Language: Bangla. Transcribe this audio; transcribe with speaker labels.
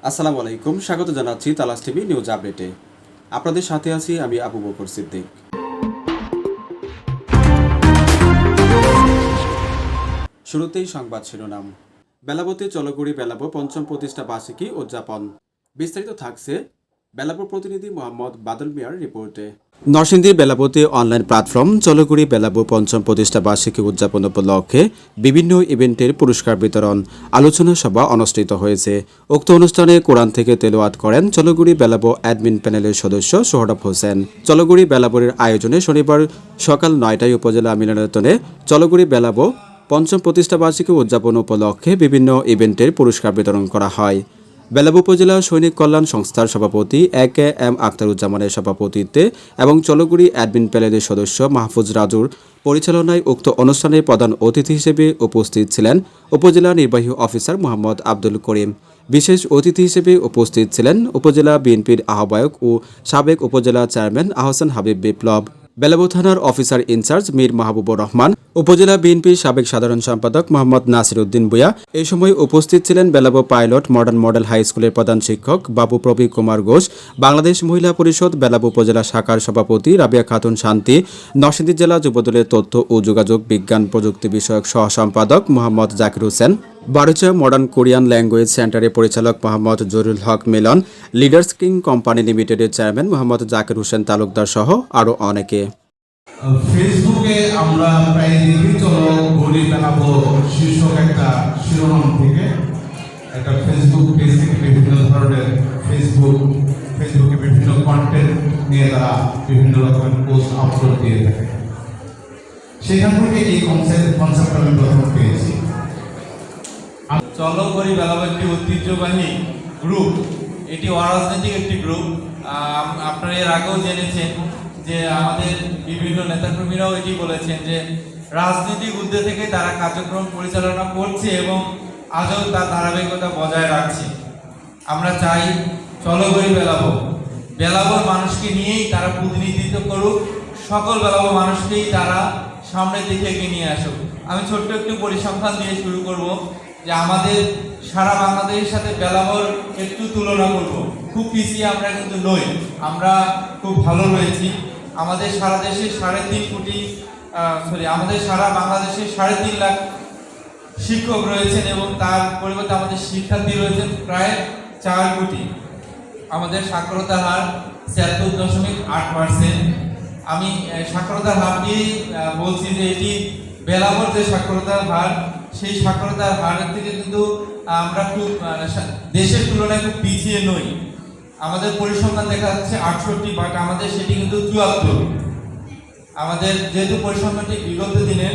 Speaker 1: আসসালামু আলাইকুম, স্বাগত জানাচ্ছি তালাশ টিভি নিউজ আপডেটে। আপনাদের সাথে আছি আমি আবু বকর সিদ্দিক। শুরুতেই সংবাদ শিরোনাম। বেলাবতে চলগুড়ি বেলাবো পঞ্চম প্রতিষ্ঠা বার্ষিকী উদযাপন। বিস্তারিত থাকছে বেলাবোর প্রতিনিধি মোহাম্মদ বাদল মিয়ার রিপোর্টে। নরসিংদীর বেলাবতে অনলাইন প্ল্যাটফর্ম চলগুড়ি বেলাবো পঞ্চম প্রতিষ্ঠা বার্ষিকী উদযাপন উপলক্ষে বিভিন্ন ইভেন্টের পুরস্কার বিতরণ, আলোচনা সভা অনুষ্ঠিত হয়েছে। উক্ত অনুষ্ঠানে কোরআন থেকে তেলাওয়াত করেন চলগুড়ি বেলাবো অ্যাডমিন প্যানেলের সদস্য সোহরাব হোসেন। চলগুড়ি বেলাবোর আয়োজনে শনিবার সকাল 9টায় উপজেলা মিলনায়তনে চলগুড়ি বেলাবো পঞ্চম প্রতিষ্ঠা বার্ষিকী উদযাপন উপলক্ষে বিভিন্ন ইভেন্টের পুরস্কার বিতরণ করা হয়। বেলাবো উপজেলা সৈনিক কল্যাণ সংস্থার সভাপতি এ.কে.এম. আখতারুজ্জামানের সভাপতিত্বে এবং চলগুড়ি অ্যাডমিন প্যানেলের সদস্য মাহফুজ রাজুর পরিচালনায় উক্ত অনুষ্ঠানে প্রধান অতিথি হিসেবে উপস্থিত ছিলেন উপজেলা নির্বাহী অফিসার মোহাম্মদ আব্দুল করিম। বিশেষ অতিথি হিসেবে উপস্থিত ছিলেন উপজেলা বিএনপির আহ্বায়ক ও সাবেক উপজেলা চেয়ারম্যান আহসান হাবিব বিপ্লব, বেলাবো থানার অফিসার ইনচার্জ মীর মাহবুবুর রহমান, উপজেলা বিএনপির সাবেক সাধারণ সম্পাদক মোহাম্মদ নাসির উদ্দিন ভূঁইয়া। এই সময় উপস্থিত ছিলেন Belabo pilot modern model high স্কুলের প্রধান শিক্ষক বাবু প্রবীর কুমার ঘোষ, বাংলাদেশ মহিলা পরিষদ বেলাবো উপজেলা শাখার সভাপতি রাবিয়া খাতুন শান্তি, নরসিংদী জেলা যুবদলের তথ্য ও যোগাযোগ বিজ্ঞান প্রযুক্তি বিষয়ক সহ সম্পাদক Mohammad Zakir Hossain, Barucha modern Korean language সেন্টারের পরিচালক মোহাম্মদ জরুল হক মিলন, লিডার্স কিং কোম্পানি লিমিটেডের চেয়ারম্যান মোহাম্মদ জাকির হোসেন তালুকদার সহ আরও অনেকে।
Speaker 2: ফেসবুকে আমরা প্রায় দেখি চলো ঘড়ি বানাবো শীর্ষক একটা শিরোনাম থেকে একটা ফেসবুক পেজ থেকে বিভিন্ন ধরনের ফেসবুকে বিভিন্ন কন্টেন্ট নিয়ে তারা বিভিন্ন রকমের পোস্ট আপলোড দিয়ে থাকে। সেখান থেকে এই কনসেপ্ট আমি প্রথম পেয়েছি।
Speaker 3: চলো করি বেলাবো একটি ঐতিহ্যবাহী গ্রুপ, এটি অরাজনৈতিক একটি গ্রুপ। আপনারা এর আগেও জেনেছেন যে আমাদের বিভিন্ন নেতাকর্মীরাও এটি বলেছেন যে রাজনৈতিক উদ্দেশ্য থেকে তারা কার্যক্রম পরিচালনা করছে এবং আজও তার ধারাবাহিকতা বজায় রাখছে। আমরা চাই চলো করি বেলাবোর মানুষকে নিয়েই তারা প্রতিনিধিত্ব করুক, সকল বেলাবো মানুষকেই তারা সামনের দিকে এগিয়ে নিয়ে আসুক। আমি ছোট্ট একটু পরিসংখ্যান দিয়ে শুরু করব যে আমাদের সারা বাংলাদেশের সাথে বেলাবোর একটু তুলনা করব। খুব পিছিয়ে আমরা কিন্তু নই, আমরা খুব ভালো রয়েছি। আমাদের সারা দেশে আমাদের সারা বাংলাদেশে 3.5 লাখ শিক্ষক রয়েছেন এবং তার পরিবর্তে আমাদের শিক্ষার্থী রয়েছেন প্রায় 4 কোটি। আমাদের সাক্ষরতার হার 76.8%। আমি সাক্ষরতার হার দিয়েই বলছি যে এটি বেলাবোর যে সাক্ষরতার হার, সেই সাক্ষরতার হারের থেকে কিন্তু আমরা খুব দেশের তুলনায় খুব পিছিয়ে নই। আমাদের পরিসংখ্যান দেখা যাচ্ছে 68, বাট আমাদের সেটি কিন্তু 74। আমাদের যেহেতু পরিসংখ্যানটি বিগত দিনের